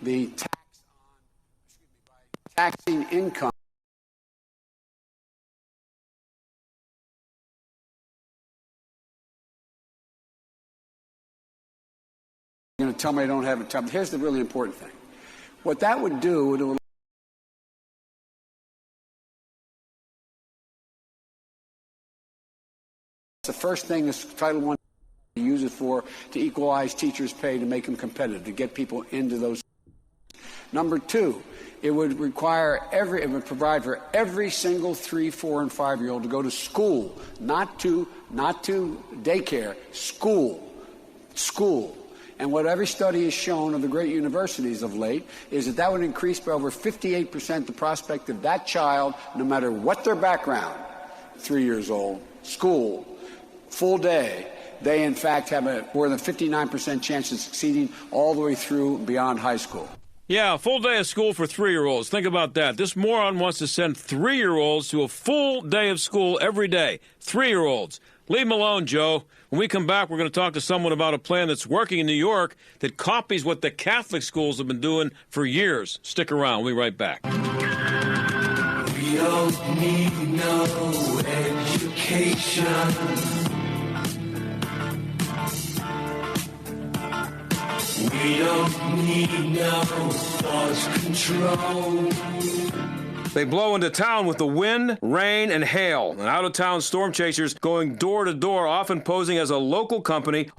the taxing income. You're going to tell me I don't have a time. Here's the really important thing. What that would do, it would the first thing is Title I to use it for, to equalize teachers' pay, to make them competitive, to get people into those. Number two, it would provide for every single 3, 4, and 5-year-old to go to school, not to daycare, school. And what every study has shown of the great universities of late is that would increase by over 58% the prospect of that child, no matter what their background, 3 years old, school, full day, they in fact have a more than 59% chance of succeeding all the way through beyond high school. Yeah, a full day of school for 3-year-olds. Think about that. This moron wants to send 3-year-olds to a full day of school every day. 3-year-olds. Leave them alone, Joe. When we come back, we're going to talk to someone about a plan that's working in New York that copies what the Catholic schools have been doing for years. Stick around. We'll be right back. We don't need no education. We don't need no thought control. They blow into town with the wind, rain, and hail. And out-of-town storm chasers going door to door, often posing as a local company,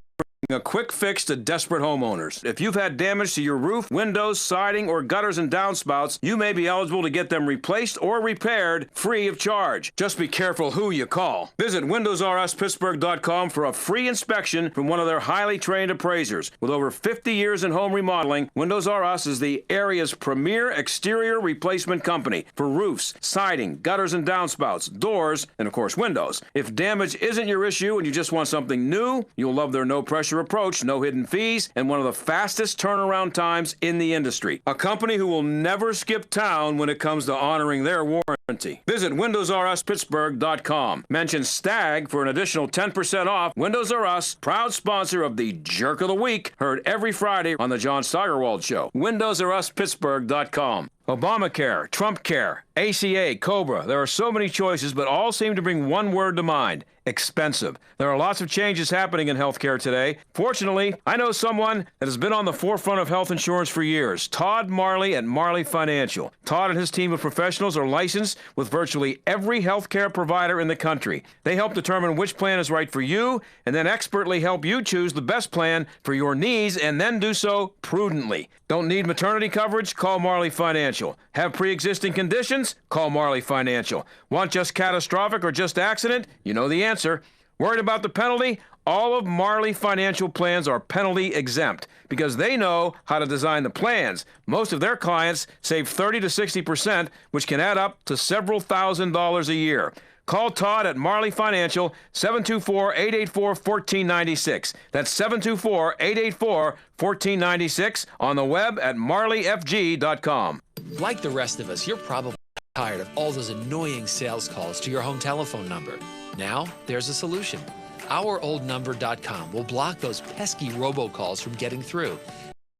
a quick fix to desperate homeowners. If you've had damage to your roof, windows, siding, or gutters and downspouts, you may be eligible to get them replaced or repaired free of charge. Just be careful who you call. Visit WindowsRUsPittsburgh.com for a free inspection from one of their highly trained appraisers. With over 50 years in home remodeling, Windows R Us is the area's premier exterior replacement company for roofs, siding, gutters and downspouts, doors, and of course windows. If damage isn't your issue and you just want something new, you'll love their no-pressure approach, no hidden fees, and one of the fastest turnaround times in the industry. A company who will never skip town when it comes to honoring their warranty. Visit WindowsRUsPittsburgh.com. Mention STAG for an additional 10% off. Windows R Us, proud sponsor of the Jerk of the Week, heard every Friday on the John Steigerwald Show. WindowsRUsPittsburgh.com. Obamacare, Trump Care, ACA, COBRA. There are so many choices, but all seem to bring one word to mind: expensive. There are lots of changes happening in healthcare today. Fortunately, I know someone that has been on the forefront of health insurance for years: Todd Marley at Marley Financial. Todd and his team of professionals are licensed with virtually every healthcare provider in the country. They help determine which plan is right for you and then expertly help you choose the best plan for your needs, and then do so prudently. Don't need maternity coverage? Call Marley Financial. Have pre-existing conditions? Call Marley Financial. Want just catastrophic or just accident? You know the answer. Worried about the penalty? All of Marley Financial plans are penalty exempt because they know how to design the plans. Most of their clients save 30 to 60%, which can add up to several $1,000s a year. Call Todd at Marley Financial, 724-884-1496. That's 724-884-1496, on the web at marleyfg.com. Like the rest of us, you're probably tired of all those annoying sales calls to your home telephone number. Now, there's a solution. OurOldNumber.com will block those pesky robocalls from getting through,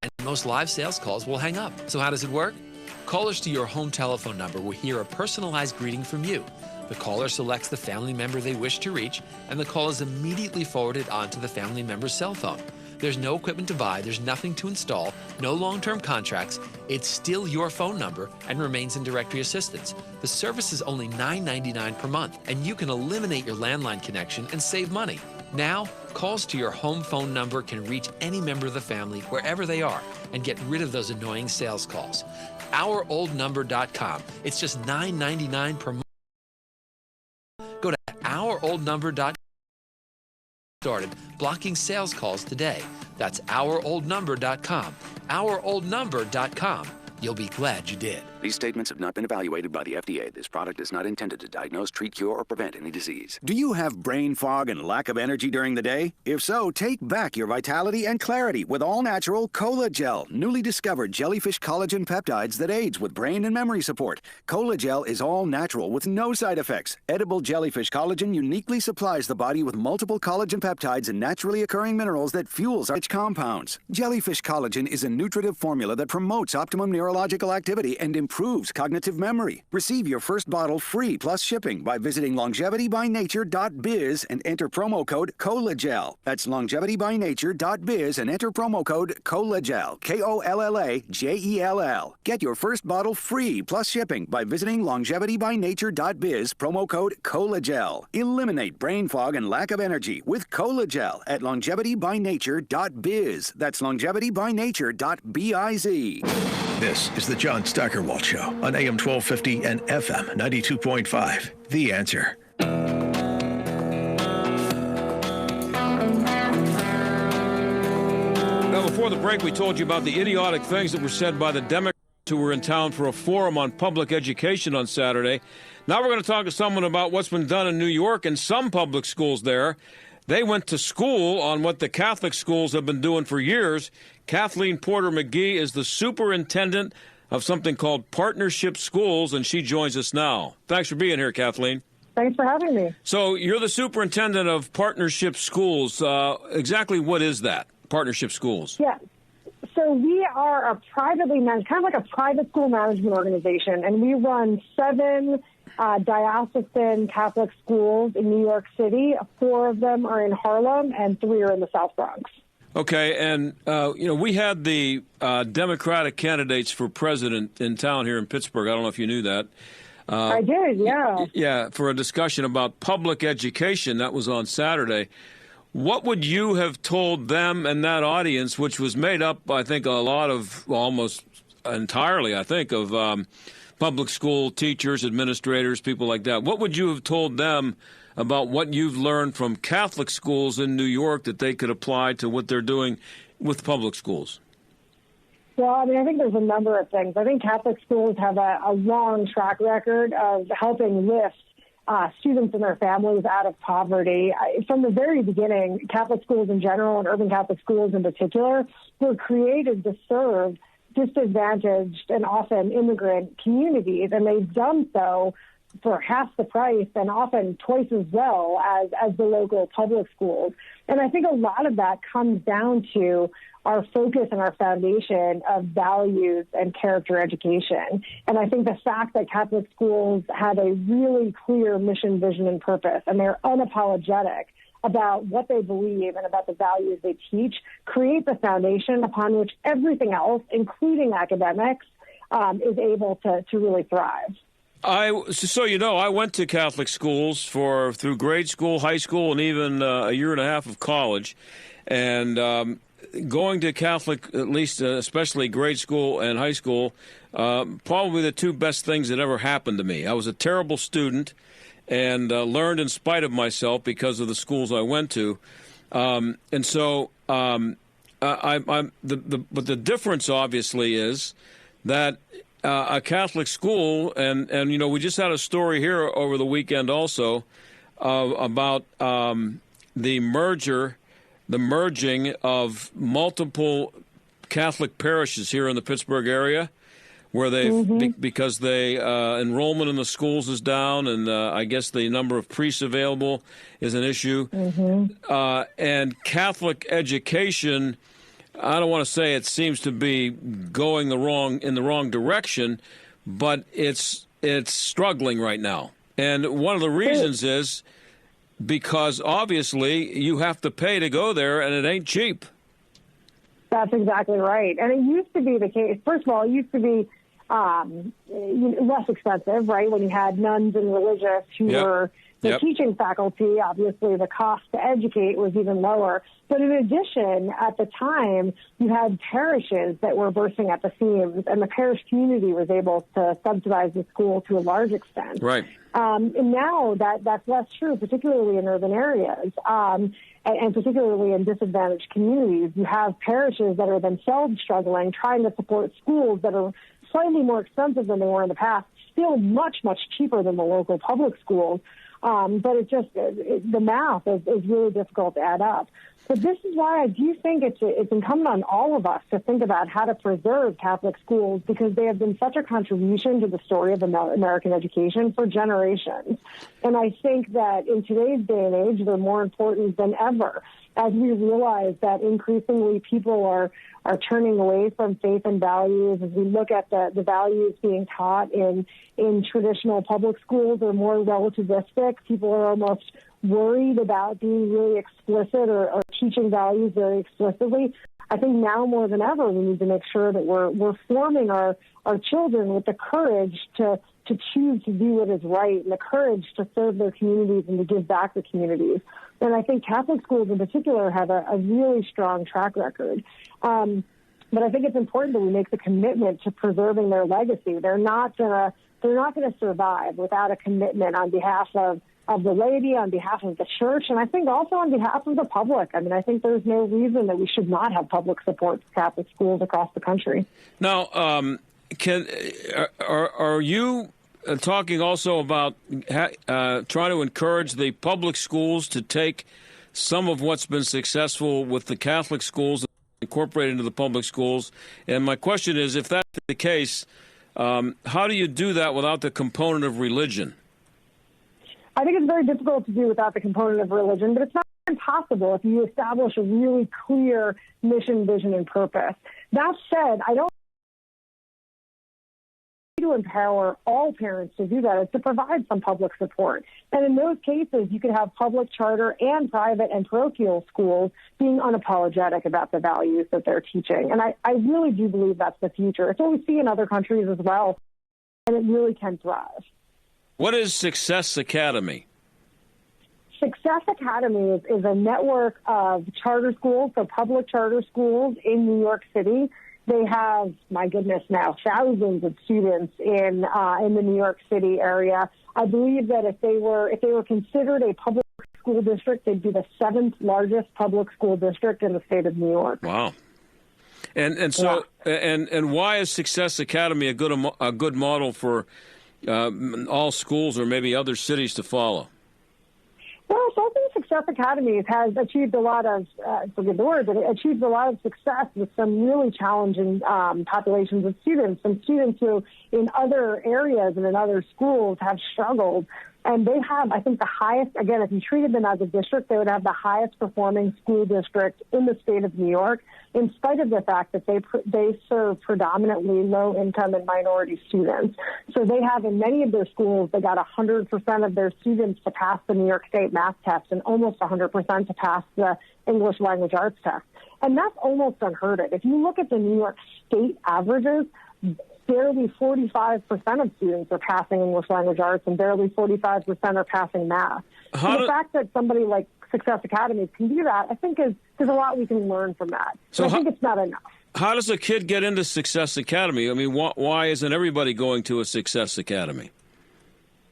and most live sales calls will hang up. So how does it work? Callers to your home telephone number will hear a personalized greeting from you. The caller selects the family member they wish to reach, and the call is immediately forwarded onto the family member's cell phone. There's no equipment to buy, there's nothing to install, no long-term contracts. It's still your phone number and remains in directory assistance. The service is only $9.99 per month, and you can eliminate your landline connection and save money. Now, calls to your home phone number can reach any member of the family wherever they are and get rid of those annoying sales calls. OurOldNumber.com. It's just $9.99 per month. Go to OurOldNumber.com. Started blocking sales calls today. That's OurOldNumber.com. OurOldNumber.com. You'll be glad you did. These statements have not been evaluated by the FDA. This product is not intended to diagnose, treat, cure, or prevent any disease. Do you have brain fog and lack of energy during the day? If so, take back your vitality and clarity with all-natural Cola Gel, newly discovered jellyfish collagen peptides that aids with brain and memory support. Cola Gel is all natural with no side effects. Edible jellyfish collagen uniquely supplies the body with multiple collagen peptides and naturally occurring minerals that fuels our rich compounds. Jellyfish collagen is a nutritive formula that promotes optimum neurological activity and improves cognitive memory. Receive your first bottle free plus shipping by visiting longevitybynature.biz and enter promo code COLAGEL. That's longevitybynature.biz and enter promo code COLAGEL. KOLLAGELL. Get your first bottle free plus shipping by visiting longevitybynature.biz, promo code COLAGEL. Eliminate brain fog and lack of energy with COLAGEL at longevitybynature.biz. That's longevitybynature.biz. This is the John Steigerwald Show on AM 1250 and FM 92.5. The Answer. Now, before the break, we told you about the idiotic things that were said by the Democrats who were in town for a forum on public education on Saturday. Now we're going to talk to someone about what's been done in New York and some public schools there. They went to school on what the Catholic schools have been doing for years. Kathleen Porter-Magee is the superintendent of something called Partnership Schools, and she joins us now. Thanks for being here, Kathleen. Thanks for having me. So you're the superintendent of Partnership Schools. Exactly what is that, Partnership Schools? Yeah. So we are a privately managed, kind of like a private school management organization, and we run 7 diocesan Catholic schools in New York City. 4 of them are in Harlem, and 3 are in the South Bronx. Okay, and, we had the Democratic candidates for president in town here in Pittsburgh. I don't know if you knew that. I did, yeah. Yeah, for a discussion about public education. That was on Saturday. What would you have told them and that audience, which was made up, I think, almost entirely, I think, of public school teachers, administrators, people like that? What would you have told them about what you've learned from Catholic schools in New York that they could apply to what they're doing with public schools? Well, I think there's a number of things. I think Catholic schools have a long track record of helping lift students and their families out of poverty. From the very beginning, Catholic schools in general and urban Catholic schools in particular were created to serve disadvantaged and often immigrant communities, and they've done so for half the price and often twice as well as the local public schools. And I think a lot of that comes down to our focus and our foundation of values and character education. And I think the fact that Catholic schools have a really clear mission, vision, and purpose, and they're unapologetic about what they believe and about the values they teach, creates a foundation upon which everything else, including academics, is able to really thrive. I went to Catholic schools through grade school, high school, and even a year and a half of college. And going to Catholic, at least especially grade school and high school, probably the 2 best things that ever happened to me. I was a terrible student and learned in spite of myself because of the schools I went to. But the difference, obviously, is that a Catholic school, and we just had a story here over the weekend also about the merging of multiple Catholic parishes here in the Pittsburgh area, where because enrollment in the schools is down, and I guess the number of priests available is an issue. And Catholic education, I don't want to say it seems to be going in the wrong direction, but it's struggling right now. And one of the reasons is because obviously you have to pay to go there, and it ain't cheap. That's exactly right. And it used to be the case. First of all, it used to be less expensive, right? When you had nuns and religious who were the teaching faculty, obviously the cost to educate was even lower. But in addition, at the time, you had parishes that were bursting at the seams, and the parish community was able to subsidize the school to a large extent. Right. And now that's less true, particularly in urban areas, and particularly in disadvantaged communities. You have parishes that are themselves struggling, trying to support schools that are slightly more expensive than they were in the past, still much, much cheaper than the local public schools. But the math is really difficult to add up. But this is why I do think it's incumbent on all of us to think about how to preserve Catholic schools, because they have been such a contribution to the story of American education for generations. And I think that in today's day and age, they're more important than ever, as we realize that increasingly people are turning away from faith and values. As we look at the values being taught in traditional public schools, are more relativistic. People are almost worried about being really explicit or teaching values very explicitly. I think now more than ever, we need to make sure that we're forming our children with the courage to choose to do what is right and the courage to serve their communities and to give back to communities. And I think Catholic schools in particular have a really strong track record. But I think it's important that we make the commitment to preserving their legacy. They're not gonna survive without a commitment on behalf of the laity, on behalf of the church, and I think also on behalf of the public. I mean, I think there's no reason that we should not have public support for Catholic schools across the country. Now, are you talking also about trying to encourage the public schools to take some of what's been successful with the Catholic schools, incorporate into the public schools? And my question is, if that's the case, how do you do that without the component of religion? I think it's very difficult to do without the component of religion, but it's not impossible if you establish a really clear mission, vision, and purpose. That said, I don't need to empower all parents to do that. It's to provide some public support. And in those cases, you could have public charter and private and parochial schools being unapologetic about the values that they're teaching. And I really do believe that's the future. It's what we see in other countries as well, and it really can thrive. What is Success Academy? Success Academy is a network of charter schools, so public charter schools in New York City. They have, my goodness, now thousands of students in the New York City area. I believe that if they were considered a public school district, they'd be the 7th largest public school district in the state of New York. Wow. And so and why is Success Academy a good model for all schools or maybe other cities to follow? Well, so I think Success Academies has achieved a lot of, forget the word, but it achieved a lot of success with some really challenging populations of students, some students who in other areas and in other schools have struggled. And they have, I think, the highest, again, if you treated them as a district, they would have the highest performing school district in the state of New York, in spite of the fact that they serve predominantly low-income and minority students. So they have, in many of their schools, they got 100% of their students to pass the New York State math test and almost 100% to pass the English language arts test. And that's almost unheard of. If you look at the New York State averages, barely 45% of students are passing English language arts and barely 45% are passing math. So the fact that somebody like Success Academies can do that, I think there's a lot we can learn from that. So I think it's not enough. How does a kid get into Success Academy? I mean, why isn't everybody going to a Success Academy?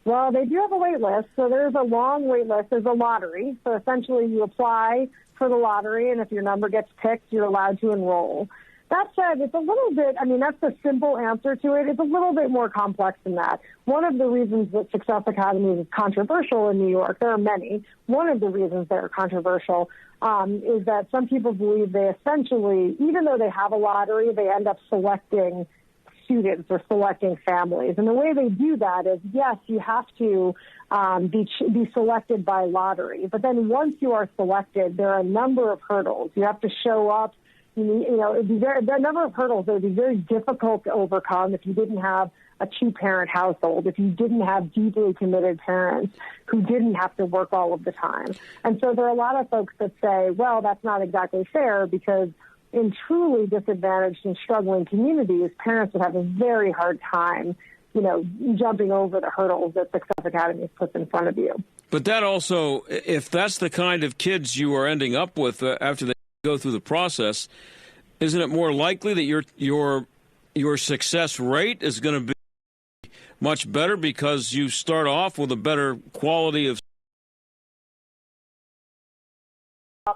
Well, they do have a wait list, so there's a long wait list. There's a lottery. So essentially you apply for the lottery, and if your number gets picked, you're allowed to enroll. That said, it's a little bit, I mean, that's the simple answer to it. It's a little bit more complex than that. One of the reasons that Success Academy is controversial in New York, there are many. One of the reasons they're controversial is that some people believe they essentially, even though they have a lottery, they end up selecting students or selecting families. And the way they do that is, yes, you have to be selected by lottery. But then once you are selected, there are a number of hurdles. You have to show up. There are a number of hurdles that would be very difficult to overcome if you didn't have a two-parent household, if you didn't have deeply committed parents who didn't have to work all of the time. And so there are a lot of folks that say, well, that's not exactly fair, because in truly disadvantaged and struggling communities, parents would have a very hard time, jumping over the hurdles that Success Academy puts in front of you. But that also, if that's the kind of kids you are ending up with after they go through the process, isn't it more likely that your success rate is going to be much better because you start off with a better quality of?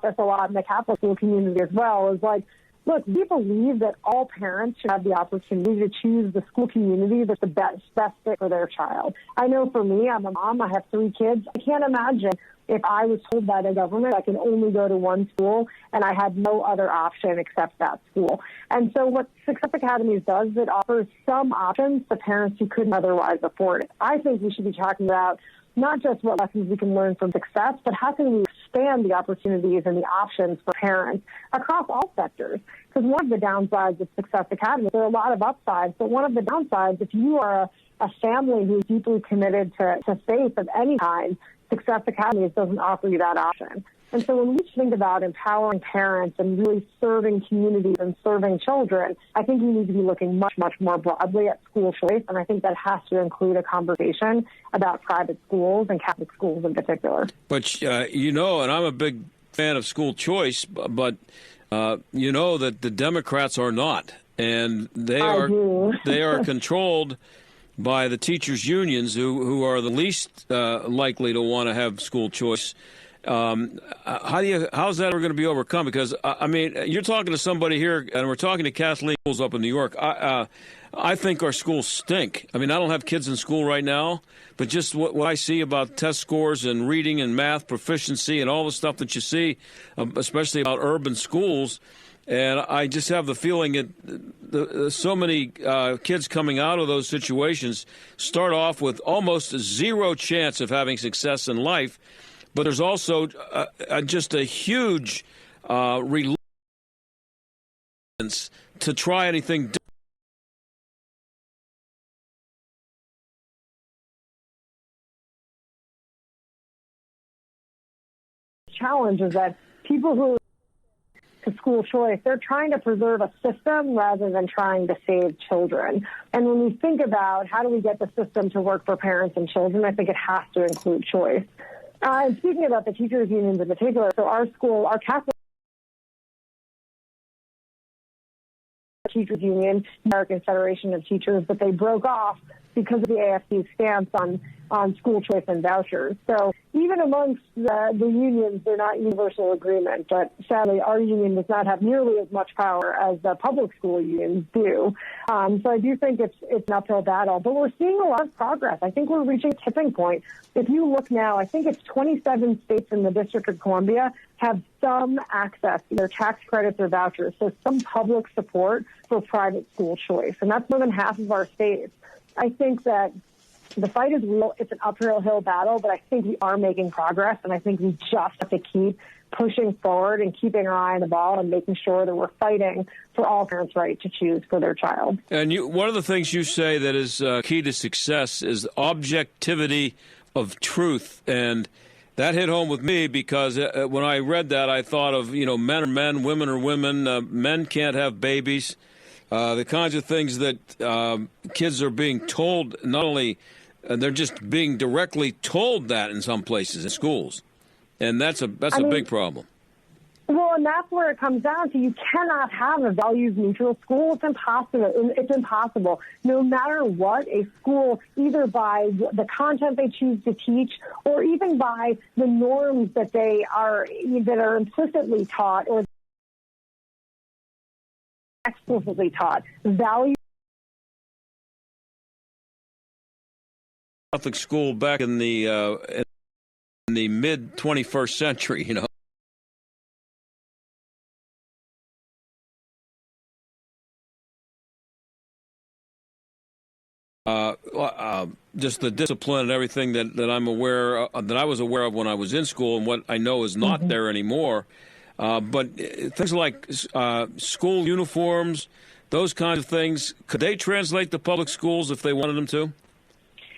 That's a lot in the Catholic school community as well. Is like look, we believe that all parents should have the opportunity to choose the school community that's the best fit for their child. I know for me, I'm a mom, I have 3 kids. I can't imagine if I was told by the government I can only go to one school and I had no other option except that school. And so what Success Academies does is it offers some options to parents who couldn't otherwise afford it. I think we should be talking about not just what lessons we can learn from success, but how can we expand the opportunities and the options for parents across all sectors. Because one of the downsides of Success Academy, there are a lot of upsides, but one of the downsides, if you are a family who's deeply committed to faith of any kind, Success Academies doesn't offer you that option. And so when we think about empowering parents and really serving communities and serving children, I think we need to be looking much, much more broadly at school choice. And I think that has to include a conversation about private schools and Catholic schools in particular. But, and I'm a big fan of school choice, but you know that the Democrats are not. And they are controlled by the teachers' unions who are the least likely to want to have school choice. How's that ever going to be overcome? Because, you're talking to somebody here, and we're talking to Kathleen up in New York. I think our schools stink. I don't have kids in school right now, but just what I see about test scores and reading and math proficiency and all the stuff that you see, especially about urban schools, and I just have the feeling that so many kids coming out of those situations start off with almost zero chance of having success in life. But there's also just a huge reluctance to try anything different. Challenge is that people who to school choice, they're trying to preserve a system rather than trying to save children. And when we think about how do we get the system to work for parents and children, I think it has to include choice. And speaking about the teachers' unions in particular, so our school, our Catholic Teachers Union, American Federation of Teachers, but they broke off because of the AFC's stance on school choice and vouchers. So even amongst the unions, they're not universal agreement. But sadly, our union does not have nearly as much power as the public school unions do. So I do think it's an uphill battle. But we're seeing a lot of progress. I think we're reaching a tipping point. If you look now, I think it's 27 states in the District of Columbia have some access, either tax credits or vouchers, so some public support for private school choice. And that's more than half of our states. I think that the fight is real. It's an uphill battle, but I think we are making progress, and I think we just have to keep pushing forward and keeping our eye on the ball and making sure that we're fighting for all parents' right to choose for their child. And one of the things you say that is key to success is objectivity of truth, and that hit home with me because when I read that, I thought of, men are men, women are women, men can't have babies. The kinds of things that kids are being told, not only they're just being directly told that in some places in schools, and that's a big problem. Well, and that's where it comes down to. You cannot have a values-neutral school. It's impossible. It's impossible. No matter what, a school, either by the content they choose to teach or even by the norms that are implicitly taught or explicitly taught, value. Catholic school back in the mid 21st century, just the discipline and everything that I'm aware that I was aware of when I was in school, and what I know is not there anymore. But things like school uniforms, those kinds of things, could they translate to public schools if they wanted them to?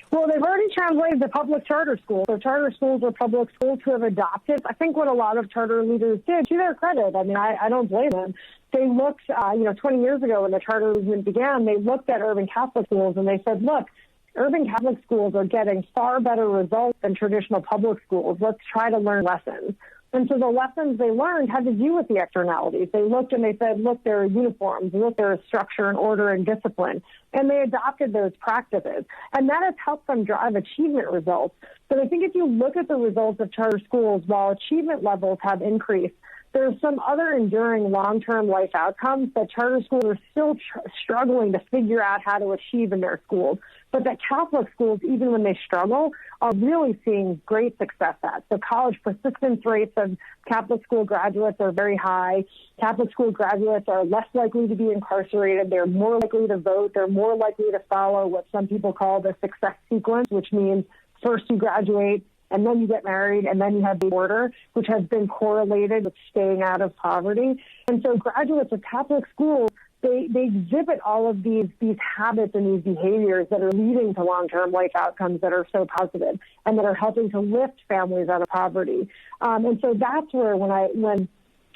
Well, they've already translated to public charter schools. So charter schools or public schools who have adopted. I think what a lot of charter leaders did, to their credit, I don't blame them. They looked, 20 years ago when the charter movement began, they looked at urban Catholic schools and they said, look, urban Catholic schools are getting far better results than traditional public schools. Let's try to learn lessons. And so the lessons they learned had to do with the externalities. They looked and they said, look, there are uniforms, look, there is structure and order and discipline. And they adopted those practices. And that has helped them drive achievement results. But I think if you look at the results of charter schools, while achievement levels have increased, There are some other enduring long-term life outcomes that charter schools are still struggling to figure out how to achieve in their schools, but that Catholic schools, even when they struggle, are really seeing great success at. So college persistence rates of Catholic school graduates are very high. Catholic school graduates are less likely to be incarcerated. They're more likely to vote. They're more likely to follow what some people call the success sequence, which means first you graduate, and then you get married, and then you have the order, which has been correlated with staying out of poverty. And so graduates of Catholic schools, they exhibit all of these habits and these behaviors that are leading to long-term life outcomes that are so positive and that are helping to lift families out of poverty. And so that's where when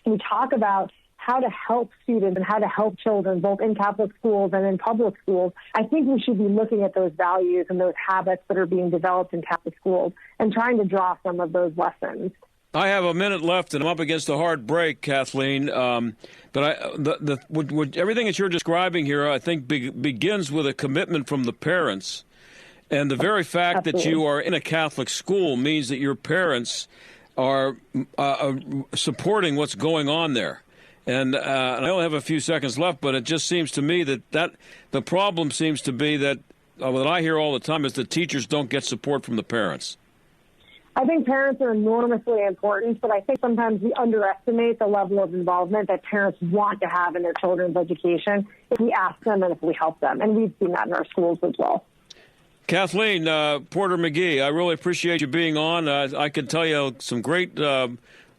we talk about how to help students and how to help children, both in Catholic schools and in public schools, I think we should be looking at those values and those habits that are being developed in Catholic schools and trying to draw some of those lessons. I have a minute left, and I'm up against a hard break, Kathleen. But everything that you're describing here, I think, begins with a commitment from the parents. And the very fact that you are in a Catholic school means that your parents are supporting what's going on there. And I only have a few seconds left, but it just seems to me that the problem seems to be that what I hear all the time is that teachers don't get support from the parents. I think parents are enormously important, but I think sometimes we underestimate the level of involvement that parents want to have in their children's education if we ask them and if we help them. And we've seen that in our schools as well. Kathleen Porter-Magee, I really appreciate you being on. I could tell you some great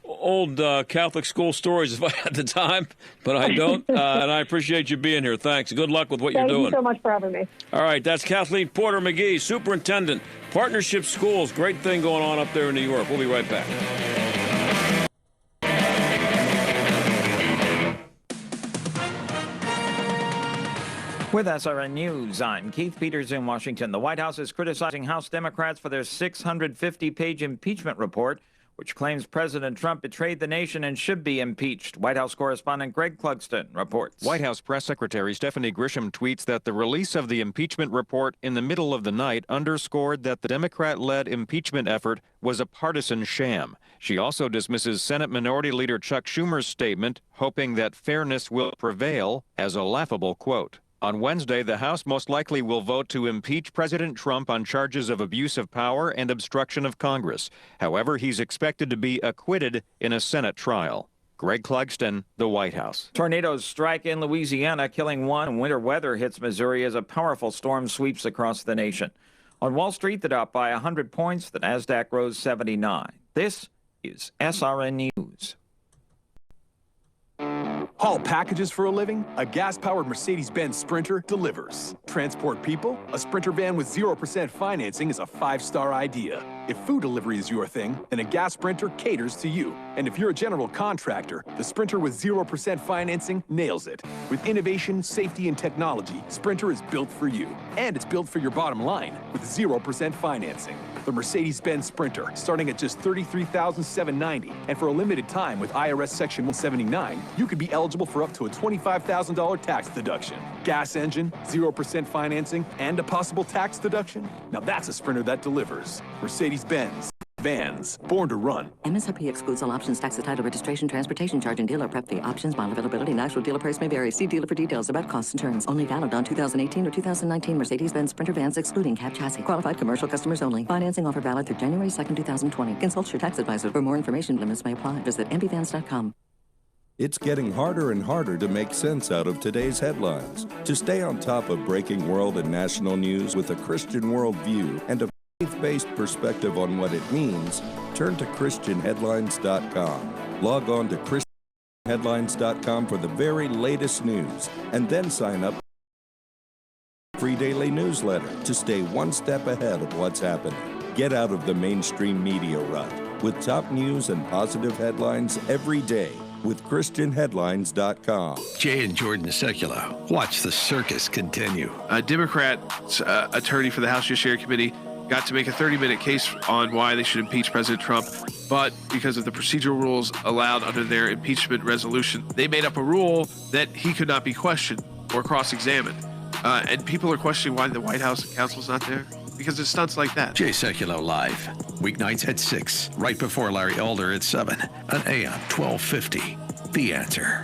old Catholic school stories if I had the time, but I don't. And I appreciate you being here. Thanks. Good luck with what you're doing. Thank you so much for having me. All right. That's Kathleen Porter-Magee, Superintendent, Partnership Schools. Great thing going on up there in New York. We'll be right back. With SRN News, I'm Keith Peters in Washington. The White House is criticizing House Democrats for their 650-page impeachment report, which claims President Trump betrayed the nation and should be impeached. White House correspondent Greg Clugston reports. White House Press Secretary Stephanie Grisham tweets that the release of the impeachment report in the middle of the night underscored that the Democrat-led impeachment effort was a partisan sham. She also dismisses Senate Minority Leader Chuck Schumer's statement, hoping that fairness will prevail, as a laughable quote. On Wednesday, the House most likely will vote to impeach President Trump on charges of abuse of power and obstruction of Congress. However, he's expected to be acquitted in a Senate trial. Greg Clugston, the White House. Tornadoes strike in Louisiana, killing one. Winter weather hits Missouri as a powerful storm sweeps across the nation. On Wall Street, the Dow by 100 points. The Nasdaq rose 79. This is SRN News. Haul packages for a living? A gas-powered Mercedes-Benz Sprinter delivers. Transport people? A Sprinter van with 0% financing is a 5-star idea. If food delivery is your thing, then a gas Sprinter caters to you. And if you're a general contractor, the Sprinter with 0% financing nails it. With innovation, safety, and technology, Sprinter is built for you. And it's built for your bottom line with 0% financing. The Mercedes-Benz Sprinter, starting at just $33,790. And for a limited time with IRS Section 179, you could be eligible for up to a $25,000 tax deduction. Gas engine, 0% financing, and a possible tax deduction? Now that's a Sprinter that delivers. Mercedes-Benz. Vans, born to run. MSRP excludes all options, tax, title, registration, transportation charge, and dealer prep fee. Options, model availability, and actual dealer price may vary. See dealer for details about costs and terms. Only valid on 2018 or 2019 Mercedes-Benz Sprinter vans, excluding cab chassis. Qualified commercial customers only. Financing offer valid through January 2nd, 2020. Consult your tax advisor. For more information, limits may apply. Visit mbvans.com. It's getting harder and harder to make sense out of today's headlines. To stay on top of breaking world and national news with a Christian worldview and a faith-based perspective on what it means, turn to ChristianHeadlines.com. Log on to ChristianHeadlines.com for the very latest news, and then sign up for free daily newsletter to stay one step ahead of what's happening. Get out of the mainstream media rut with top news and positive headlines every day with ChristianHeadlines.com. Jay and Jordan Secular. Watch the circus continue. A Democrat attorney for the House Judiciary Committee got to make a 30-minute case on why they should impeach President Trump, but because of the procedural rules allowed under their impeachment resolution, they made up a rule that he could not be questioned or cross-examined. And people are questioning why the White House counsel's not there. because of stunts like that. Jay Sekulow Live, weeknights at 6, right before Larry Elder at 7, on AM 1250. The Answer.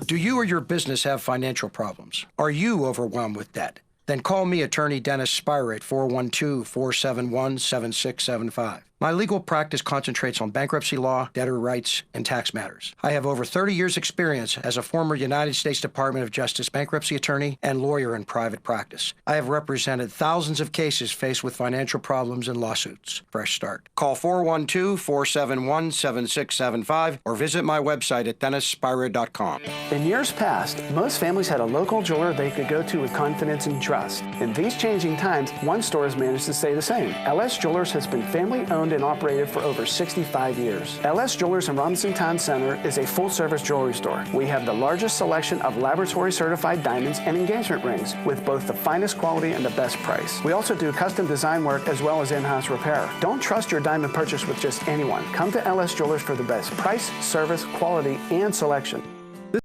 Do you or your business have financial problems? Are you overwhelmed with debt? Then call me, attorney Dennis Spira, at 412-471-7675. My legal practice concentrates on bankruptcy law, debtor rights, and tax matters. I have over 30 years' experience as a former United States Department of Justice bankruptcy attorney and lawyer in private practice. I have represented thousands of cases faced with financial problems and lawsuits. Fresh start. Call 412-471-7675 or visit my website at dennisspira.com. In years past, most families had a local jeweler they could go to with confidence and trust. In these changing times, one store has managed to stay the same. LS Jewelers has been family-owned and operated for over 65 years. LS Jewelers in Robinson Town Center is a full-service jewelry store. We have the largest selection of laboratory-certified diamonds and engagement rings with both the finest quality and the best price. We also do custom design work as well as in-house repair. Don't trust your diamond purchase with just anyone. Come to LS Jewelers for the best price, service, quality, and selection. This is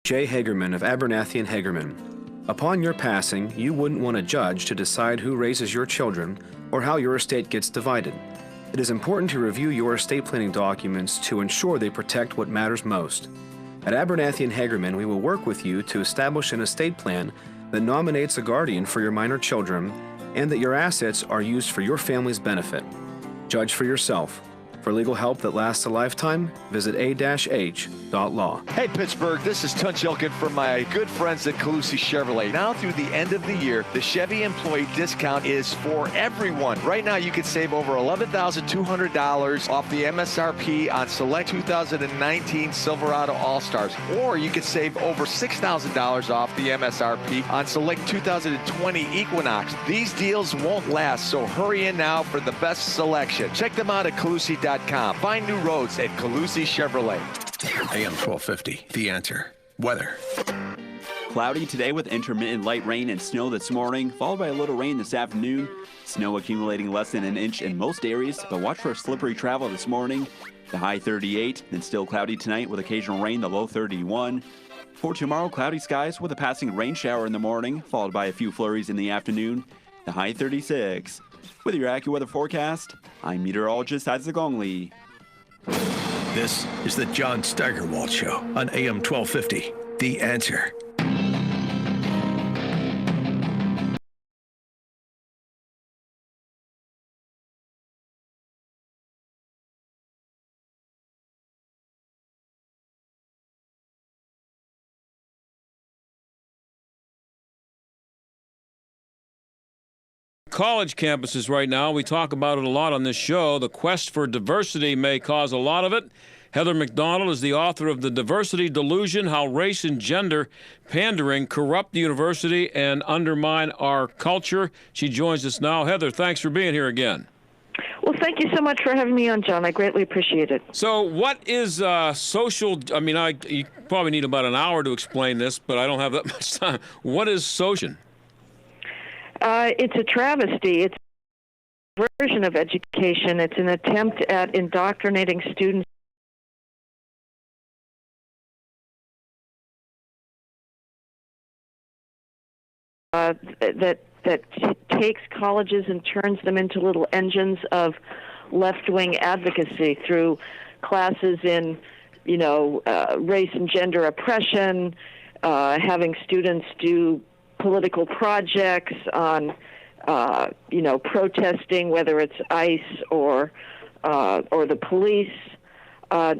Jay Hagerman of Abernathy & Hagerman. Upon your passing, you wouldn't want a judge to decide who raises your children or how your estate gets divided. It is important to review your estate planning documents to ensure they protect what matters most. At Abernathy & Hagerman, we will work with you to establish an estate plan that nominates a guardian for your minor children and that your assets are used for your family's benefit. Judge for yourself. For legal help that lasts a lifetime, visit a-h.law. Hey Pittsburgh, this is Tunch Ilkin from my good friends at Calusi Chevrolet. Now through the end of the year, the Chevy employee discount is for everyone. Right now you can save over $11,200 off the MSRP on select 2019 Silverado All-Stars. Or you can save over $6,000 off the MSRP on select 2020 Equinox. These deals won't last, so hurry in now for the best selection. Check them out at Calusi.com. Find new roads at Calusi Chevrolet. AM 1250. The Answer. Weather. Cloudy today with intermittent light rain and snow this morning, followed by a little rain this afternoon. Snow accumulating less than an inch in most areas, but watch for slippery travel this morning. The high 38, then still cloudy tonight with occasional rain, the low 31. For tomorrow, cloudy skies with a passing rain shower in the morning, followed by a few flurries in the afternoon. The high 36. With your AccuWeather forecast, I'm meteorologist Isaac Longley. This is the John Steigerwald Show on AM 1250. The Answer. College campuses right now, we talk about it a lot on this show. The quest for diversity may cause a lot of it. Heather McDonald is the author of The Diversity Delusion, How Race and Gender Pandering Corrupt the University and Undermine Our Culture. She joins us now. Heather, thanks for being here again. Well, thank you so much for having me on, John. I greatly appreciate it. So what is social, you probably need about an hour to explain this, but I don't have that much time. What is social? It's a travesty. It's a version of education. It's an attempt at indoctrinating students that takes colleges and turns them into little engines of left-wing advocacy through classes in, race and gender oppression, having students do political projects on, protesting, whether it's ICE or the police,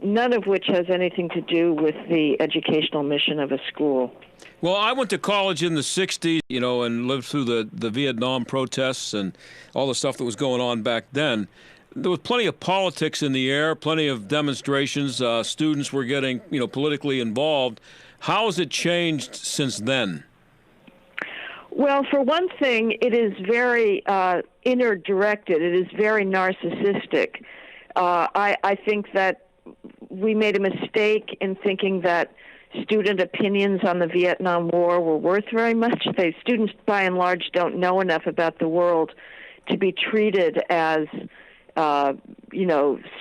none of which has anything to do with the educational mission of a school. Well, I went to college in the 60s, and lived through the Vietnam protests and all the stuff that was going on back then. There was plenty of politics in the air, plenty of demonstrations. Students were getting, politically involved. How has it changed since then? Well, for one thing, it is very inner-directed. It is very narcissistic. I think that we made a mistake in thinking that student opinions on the Vietnam War were worth very much. Students, by and large, don't know enough about the world to be treated as,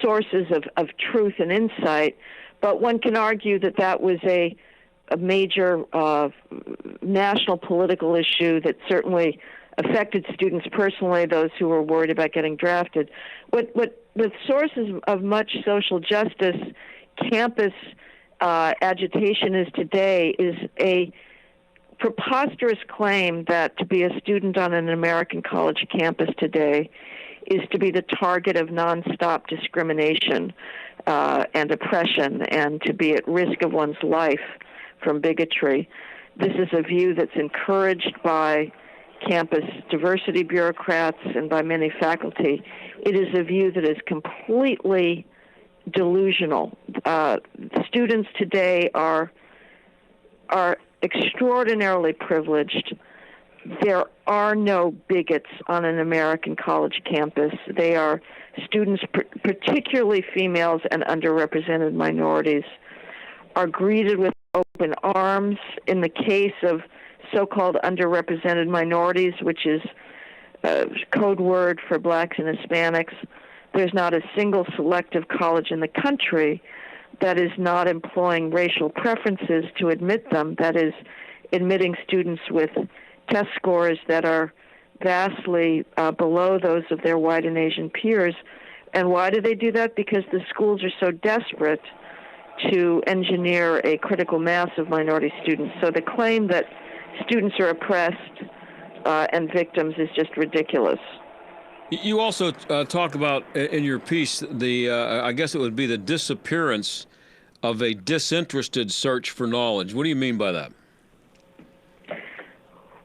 sources of truth and insight. But one can argue that that was a major national political issue that certainly affected students personally, those who were worried about getting drafted. What the sources of much social justice campus agitation is today is a preposterous claim that to be a student on an American college campus today is to be the target of nonstop discrimination and oppression, and to be at risk of one's life from bigotry. This is a view that's encouraged by campus diversity bureaucrats and by many faculty. It is a view that is completely delusional. Students today are extraordinarily privileged. There are no bigots on an American college campus. They are students, particularly females and underrepresented minorities, are greeted with open arms. In the case of so-called underrepresented minorities, which is a code word for blacks and Hispanics, there's not a single selective college in the country that is not employing racial preferences to admit them, that is admitting students with test scores that are vastly below those of their white and Asian peers. And why do they do that? Because the schools are so desperate to engineer a critical mass of minority students. So the claim that students are oppressed and victims is just ridiculous. You also talk about in your piece the, I guess it would be the disappearance of a disinterested search for knowledge. What do you mean by that?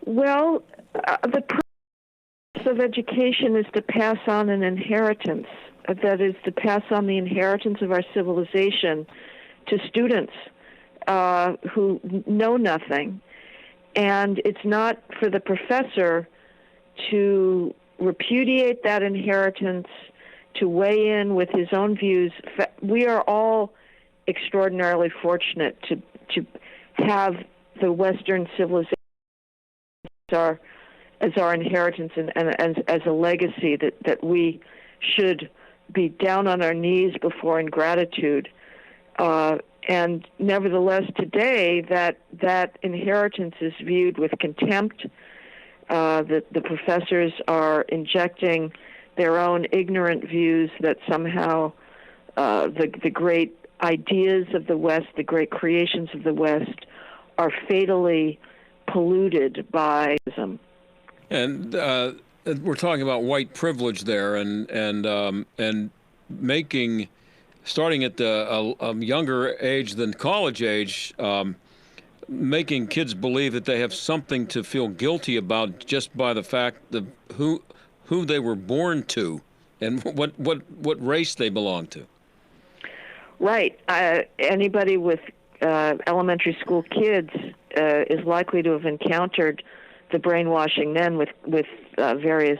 Well, the purpose of education is to pass on an inheritance. That is to pass on the inheritance of our civilization to students who know nothing. And it's not for the professor to repudiate that inheritance, to weigh in with his own views. We are all extraordinarily fortunate to have the Western civilization as our inheritance and as a legacy that we should be down on our knees before in gratitude. And nevertheless, today, that inheritance is viewed with contempt. The professors are injecting their own ignorant views that somehow the great ideas of the West, the great creations of the West, are fatally polluted by them. And we're talking about white privilege there, and making, starting at a younger age than college age, making kids believe that they have something to feel guilty about just by the fact of who they were born to and what race they belong to. Right. Anybody with elementary school kids is likely to have encountered the brainwashing then with various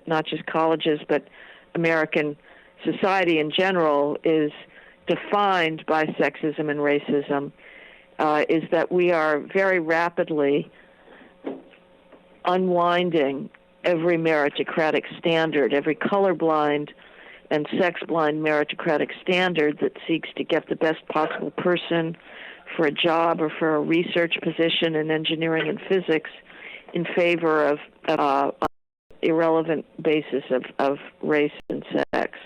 not just colleges, but American society in general is defined by sexism and racism, is that we are very rapidly unwinding every meritocratic standard, every colorblind and sex-blind meritocratic standard that seeks to get the best possible person for a job or for a research position in engineering and physics in favor of irrelevant basis of race and sex.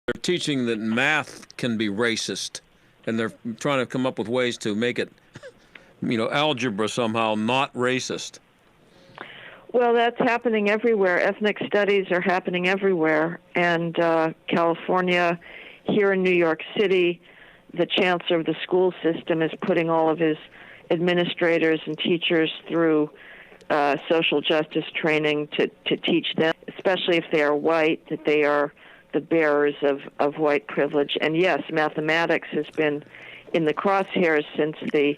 They're teaching that math can be racist, and they're trying to come up with ways to make it, algebra somehow not racist. Well, that's happening everywhere. Ethnic studies are happening everywhere. And California, here in New York City, the chancellor of the school system is putting all of his administrators and teachers through social justice training to teach them, especially if they are white, that they are the bearers of white privilege. And yes, mathematics has been in the crosshairs since the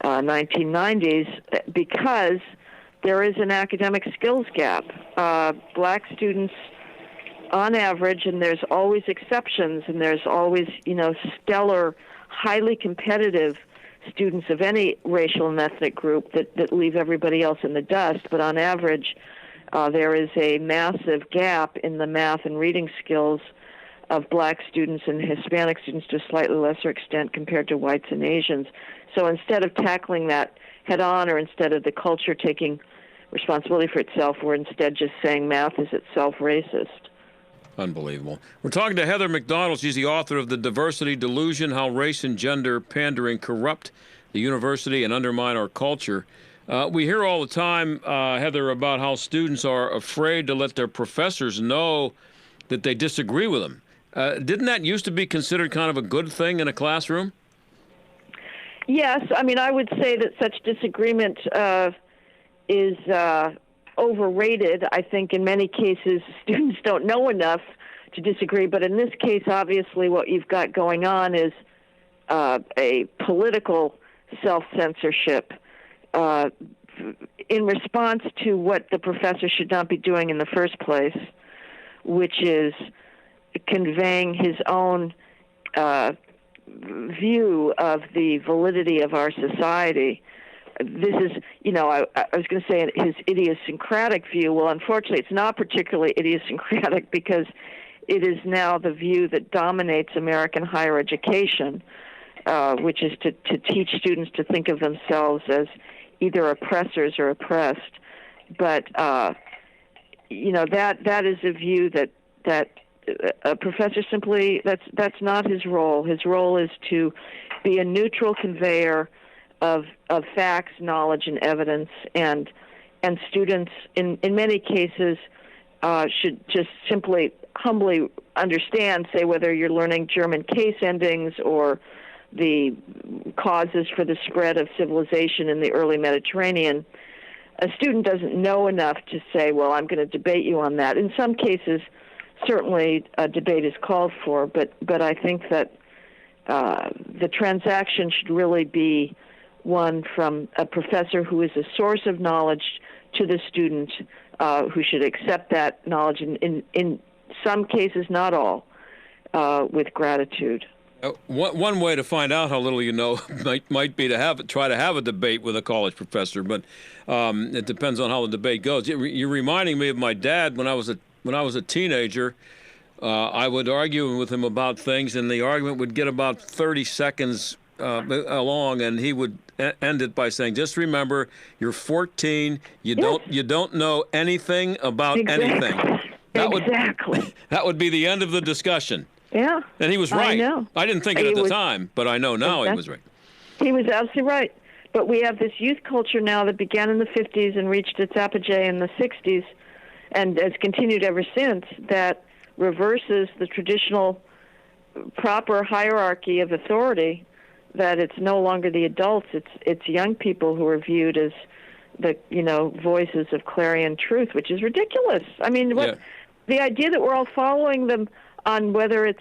1990s because there is an academic skills gap. Black students, on average, and there's always exceptions, and there's always, stellar highly competitive students of any racial and ethnic group that leave everybody else in the dust, but on average, there is a massive gap in the math and reading skills of black students and Hispanic students to a slightly lesser extent compared to whites and Asians. So instead of tackling that head on, or instead of the culture taking responsibility for itself, we're instead just saying math is itself racist. Unbelievable. We're talking to Heather McDonald. She's the author of The Diversity Delusion, How Race and Gender Pandering Corrupt the University and Undermine Our Culture. We hear all the time, Heather, about how students are afraid to let their professors know that they disagree with them. Didn't that used to be considered kind of a good thing in a classroom? Yes. I mean, I would say that such disagreement is overrated. I think in many cases students don't know enough to disagree, but in this case, obviously, what you've got going on is a political self-censorship in response to what the professor should not be doing in the first place, which is conveying his own view of the validity of our society. This is, I was going to say his idiosyncratic view. Well, unfortunately, it's not particularly idiosyncratic because it is now the view that dominates American higher education, which is to teach students to think of themselves as either oppressors or oppressed. But, that is a view that a professor simply, that's not his role. His role is to be a neutral conveyor of facts, knowledge, and evidence, and students in many cases should just simply humbly understand, say, whether you're learning German case endings or the causes for the spread of civilization in the early Mediterranean. A student doesn't know enough to say, well, I'm going to debate you on that. In some cases, certainly a debate is called for, but I think that the transaction should really be one from a professor who is a source of knowledge to the student, who should accept that knowledge, in some cases, not all, with gratitude. One way to find out how little you know might be to try to have a debate with a college professor, but it depends on how the debate goes. You're reminding me of my dad when I was a teenager. I would argue with him about things, and the argument would get about 30 seconds along, and he would end it by saying, "Just remember, you're 14. You don't know anything about anything." That would be the end of the discussion. Yeah. And he was right. I know. I didn't think it at the time, but I know now he was right. He was absolutely right. But we have this youth culture now that began in the 50s and reached its apogee in the 60s and has continued ever since, that reverses the traditional proper hierarchy of authority, that it's no longer the adults, it's young people who are viewed as the voices of clarion truth, which is ridiculous. I mean, the idea that we're all following them on whether it's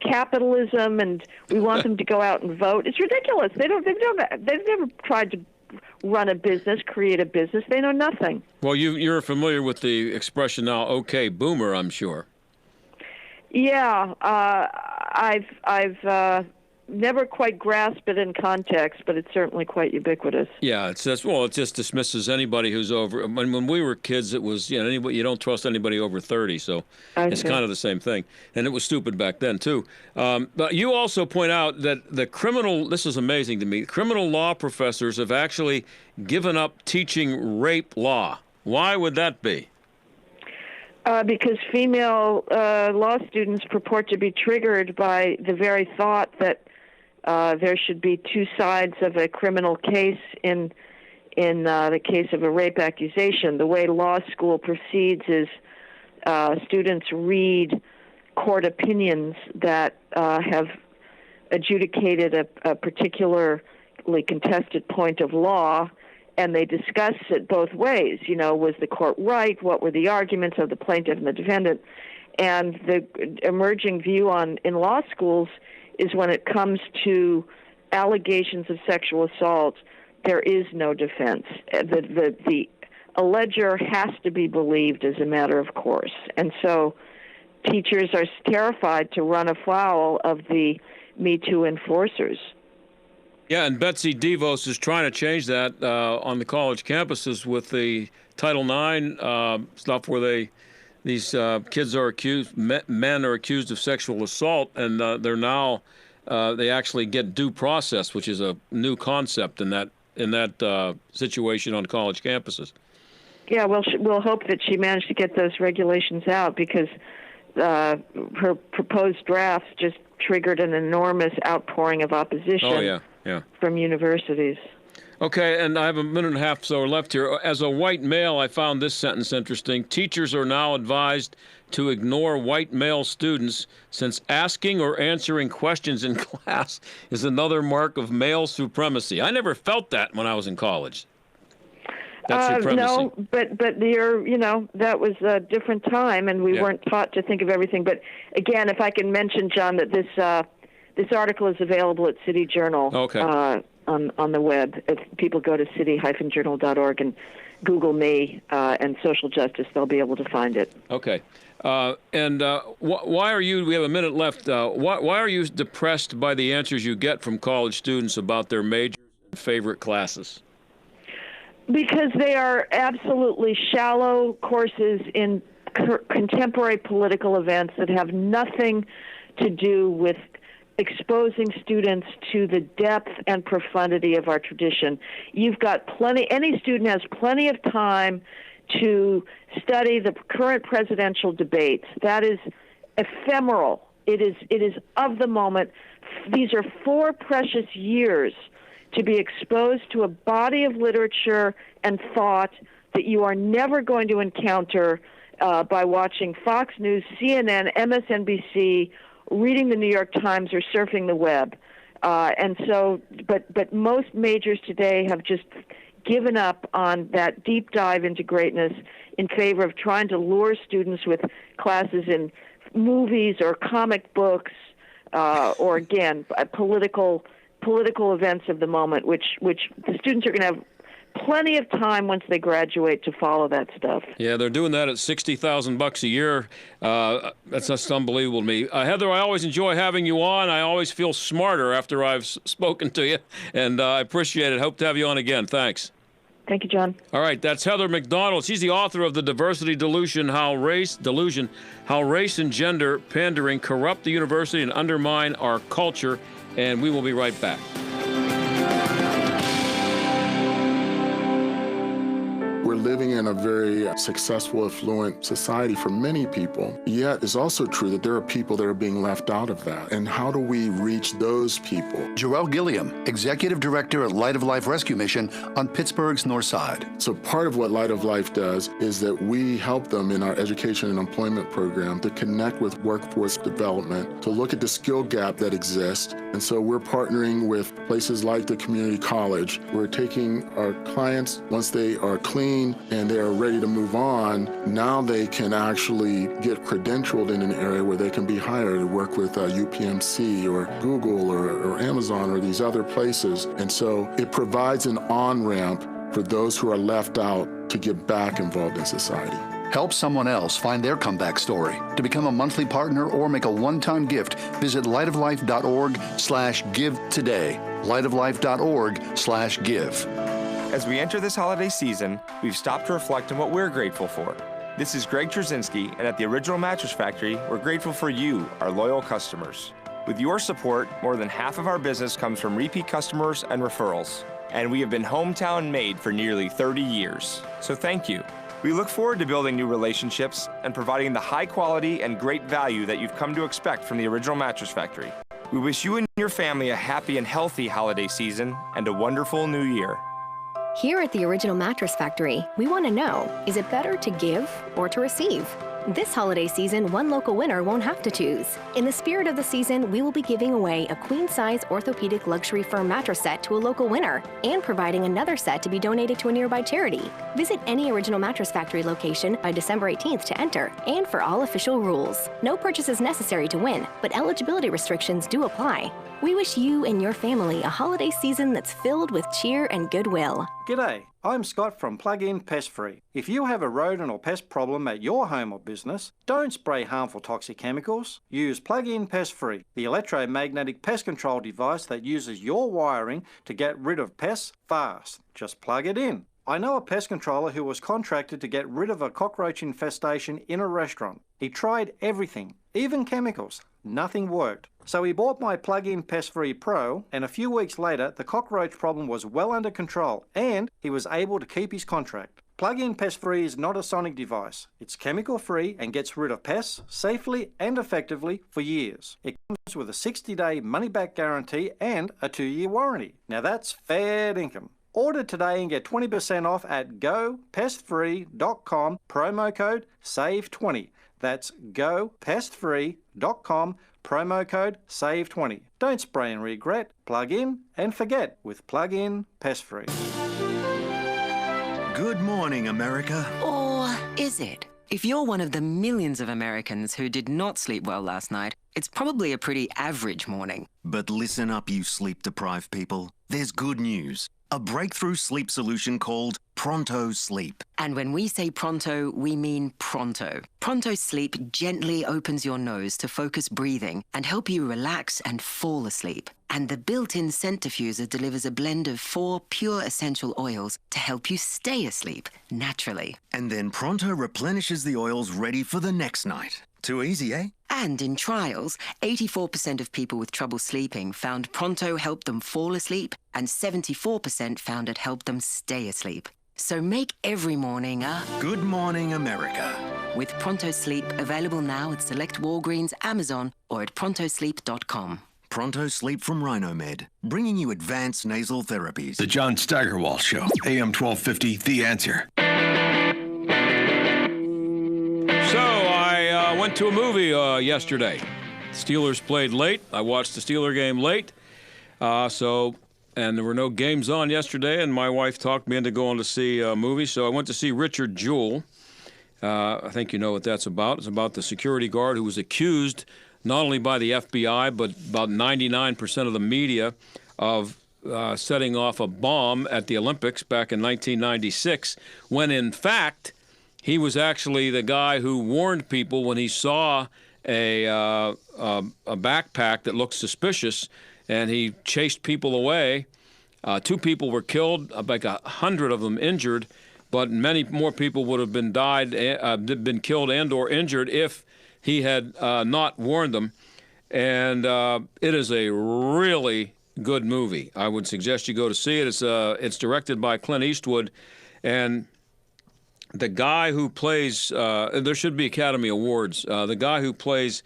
capitalism and we want them to go out and vote, it's ridiculous. They've never tried to run a business, create a business. They know nothing. Well, you're familiar with the expression now, "Okay, boomer," I'm sure. Yeah, I've never quite grasped it in context, but it's certainly quite ubiquitous. Yeah, it just dismisses anybody who's over. When we were kids, it was anybody, you don't trust anybody over 30, so it's kind of the same thing. And it was stupid back then too. But you also point out that this is amazing to me, criminal law professors have actually given up teaching rape law. Why would that be? Because female law students purport to be triggered by the very thought that there should be two sides of a criminal case in the case of a rape accusation. The way law school proceeds is students read court opinions that have adjudicated a particularly contested point of law, and they discuss it both ways. Was the court right? What were the arguments of the plaintiff and the defendant? And the emerging view in law schools is when it comes to allegations of sexual assault, there is no defense. The alleger has to be believed as a matter of course. And so teachers are terrified to run afoul of the Me Too enforcers. Yeah, and Betsy DeVos is trying to change that on the college campuses with the Title IX stuff where these kids are accused, men are accused of sexual assault, and they're now they actually get due process, which is a new concept in that situation on college campuses. Yeah, well, we'll hope that she managed to get those regulations out, because her proposed drafts just triggered an enormous outpouring of opposition from universities. Okay, and I have a minute and a half so left here. As a white male, I found this sentence interesting. Teachers are now advised to ignore white male students since asking or answering questions in class is another mark of male supremacy. I never felt that when I was in college. That supremacy. No, but that was a different time, and we weren't taught to think of everything. But again, if I can mention, John, that this article is available at City Journal. Okay. On the web. If people go to city-journal.org and Google me and social justice, they'll be able to find it. Okay. Why are you, we have a minute left, why are you depressed by the answers you get from college students about their majors and favorite classes? Because they are absolutely shallow courses in contemporary political events that have nothing to do with exposing students to the depth and profundity of our tradition. You've got any student has plenty of time to study the current presidential debates. That is ephemeral. It is of the moment. These are 4 precious years to be exposed to a body of literature and thought that you are never going to encounter by watching Fox News, CNN, MSNBC, reading the New York Times, or surfing the web. But most majors today have just given up on that deep dive into greatness in favor of trying to lure students with classes in movies or comic books, or again, political events of the moment, which the students are going to have plenty of time once they graduate to follow that stuff. Yeah, they're doing that at $60,000 a year. That's just unbelievable to me. Heather, I always enjoy having you on. I always feel smarter after I've spoken to you, and I appreciate it. Hope to have you on again. Thanks. Thank you, John. All right, that's Heather McDonald. She's the author of The Diversity Delusion, How Race and Gender Pandering Corrupt the University and Undermine Our Culture, and we will be right back. We're living in a very successful, affluent society for many people. Yet it's also true that there are people that are being left out of that. And how do we reach those people? Jarrell Gilliam, Executive Director at Light of Life Rescue Mission on Pittsburgh's North Side. So part of what Light of Life does is that we help them in our education and employment program to connect with workforce development, to look at the skill gap that exists. And so we're partnering with places like the community college. We're taking our clients, once they are clean and they are ready to move on, now they can actually get credentialed in an area where they can be hired to work with UPMC or Google or Amazon or these other places. And so it provides an on-ramp for those who are left out to get back involved in society. Help someone else find their comeback story. To become a monthly partner or make a one-time gift, visit lightoflife.org/give today. lightoflife.org/give. As we enter this holiday season, we've stopped to reflect on what we're grateful for. This is Greg Trzynski, and at the Original Mattress Factory, we're grateful for you, our loyal customers. With your support, more than half of our business comes from repeat customers and referrals. And we have been hometown made for nearly 30 years. So thank you. We look forward to building new relationships and providing the high quality and great value that you've come to expect from the Original Mattress Factory. We wish you and your family a happy and healthy holiday season and a wonderful new year. Here at the Original Mattress Factory, we want to know, is it better to give or to receive? This holiday season, one local winner won't have to choose. In the spirit of the season, we will be giving away a queen-size orthopedic luxury firm mattress set to a local winner and providing another set to be donated to a nearby charity. Visit any Original Mattress Factory location by December 18th to enter and for all official rules. No purchase is necessary to win, but eligibility restrictions do apply. We wish you and your family a holiday season that's filled with cheer and goodwill. G'day, I'm Scott from Plug-in Pest Free. If you have a rodent or pest problem at your home or business, don't spray harmful toxic chemicals. Use Plug-in Pest Free, the electromagnetic pest control device that uses your wiring to get rid of pests fast. Just plug it in. I know a pest controller who was contracted to get rid of a cockroach infestation in a restaurant. He tried everything, even chemicals. Nothing worked. So he bought my Plug-in Pest Free Pro, and a few weeks later, the cockroach problem was well under control, and he was able to keep his contract. Plug-in Pest Free is not a sonic device. It's chemical-free and gets rid of pests safely and effectively for years. It comes with a 60-day money-back guarantee and a 2-year warranty. Now that's fair income. Order today and get 20% off at gopestfree.com, promo code SAVE20. That's gopestfree.com, promo code SAVE20. Don't spray and regret, plug in and forget with Plug-in Pest Free. Good morning, America. Or is it? If you're one of the millions of Americans who did not sleep well last night, it's probably a pretty average morning. But listen up, you sleep-deprived people. There's good news. A breakthrough sleep solution called Pronto Sleep. And when we say pronto, we mean pronto. Pronto Sleep gently opens your nose to focus breathing and help you relax and fall asleep. And the built-in scent diffuser delivers a blend of 4 pure essential oils to help you stay asleep naturally. And then Pronto replenishes the oils ready for the next night. Too easy, eh? And in trials, 84% of people with trouble sleeping found Pronto helped them fall asleep, and 74% found it helped them stay asleep. So make every morning a Good Morning America. With Pronto Sleep, available now at select Walgreens, Amazon, or at prontosleep.com. Pronto Sleep from Rhinomed, bringing you advanced nasal therapies. The John Steigerwald Show, AM 1250, The Answer. So I went to a movie yesterday. Steelers played late. I watched the Steeler game late. And there were no games on yesterday, and my wife talked me into going to see a movie. So I went to see Richard Jewell. I think you know what that's about. It's about the security guard who was accused not only by the FBI, but about 99% of the media of setting off a bomb at the Olympics back in 1996, when in fact he was actually the guy who warned people when he saw a backpack that looked suspicious, and he chased people away. 2 people were killed, like 100 of them injured, but many more people would have been killed and or injured if he had not warned them. And it is a really good movie. I would suggest you go to see it. It's directed by Clint Eastwood, and the guy who plays there should be Academy Awards. The guy who plays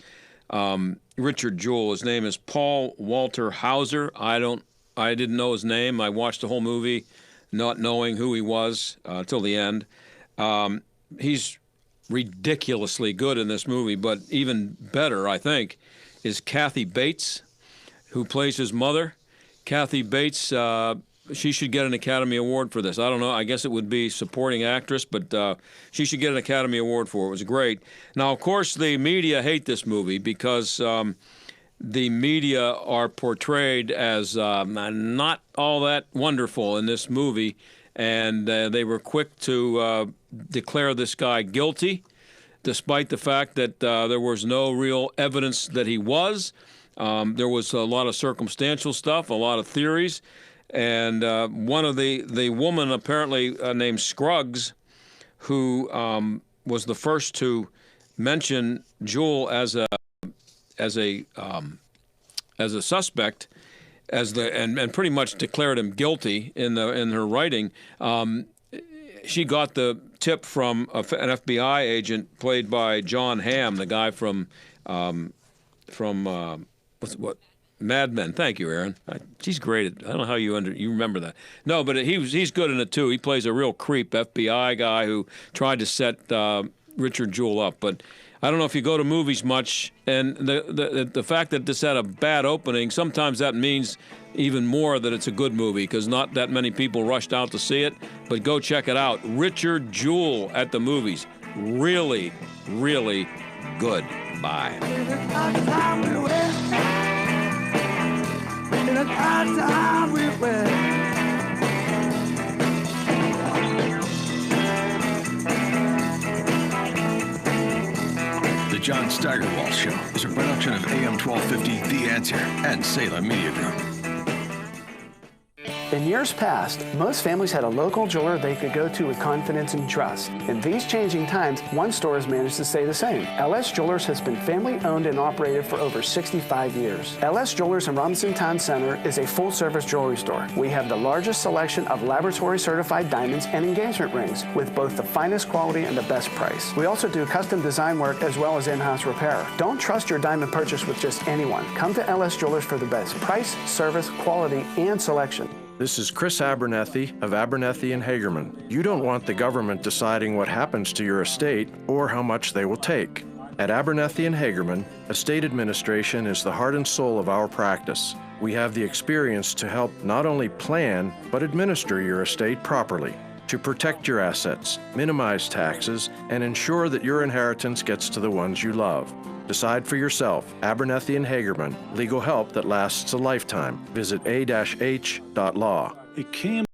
Richard Jewell, his name is Paul Walter Hauser. I didn't know his name. I watched the whole movie not knowing who he was till the end. He's ridiculously good in this movie, but even better, I think, is Kathy Bates, who plays his mother. Kathy Bates, she should get an Academy Award for this. I don't know. I guess it would be supporting actress, but she should get an Academy Award for it. It was great. Now, of course, the media hate this movie because the media are portrayed as not all that wonderful in this movie, and they were quick to declare this guy guilty, despite the fact that there was no real evidence that he was. There was a lot of circumstantial stuff, a lot of theories. And one of the woman apparently named Scruggs, who was the first to mention Jewell as a suspect, and pretty much declared him guilty in her writing. She got the tip from an FBI agent played by John Hamm, the guy from Mad Men. Thank you, Aaron. She's great. I don't know how you remember that. No, but he's good in it too. He plays a real creep FBI guy who tried to set Richard Jewell up. But I don't know if you go to movies much, and the fact that this had a bad opening, sometimes that means even more that it's a good movie, because not that many people rushed out to see it. But go check it out. Richard Jewell at the movies. Really, really good. Bye. John Steigerwald Show is a production of AM 1250 The Answer and Salem Media Group. In years past, most families had a local jeweler they could go to with confidence and trust. In these changing times, one store has managed to stay the same. LS Jewelers has been family-owned and operated for over 65 years. LS Jewelers in Robinson Town Center is a full-service jewelry store. We have the largest selection of laboratory-certified diamonds and engagement rings with both the finest quality and the best price. We also do custom design work as well as in-house repair. Don't trust your diamond purchase with just anyone. Come to LS Jewelers for the best price, service, quality, and selection. This is Chris Abernethy of Abernethy and Hagerman. You don't want the government deciding what happens to your estate or how much they will take. At Abernethy and Hagerman, estate administration is the heart and soul of our practice. We have the experience to help not only plan, but administer your estate properly, to protect your assets, minimize taxes, and ensure that your inheritance gets to the ones you love. Decide for yourself. Abernethy and Hagerman. Legal help that lasts a lifetime. Visit a-h.law. It can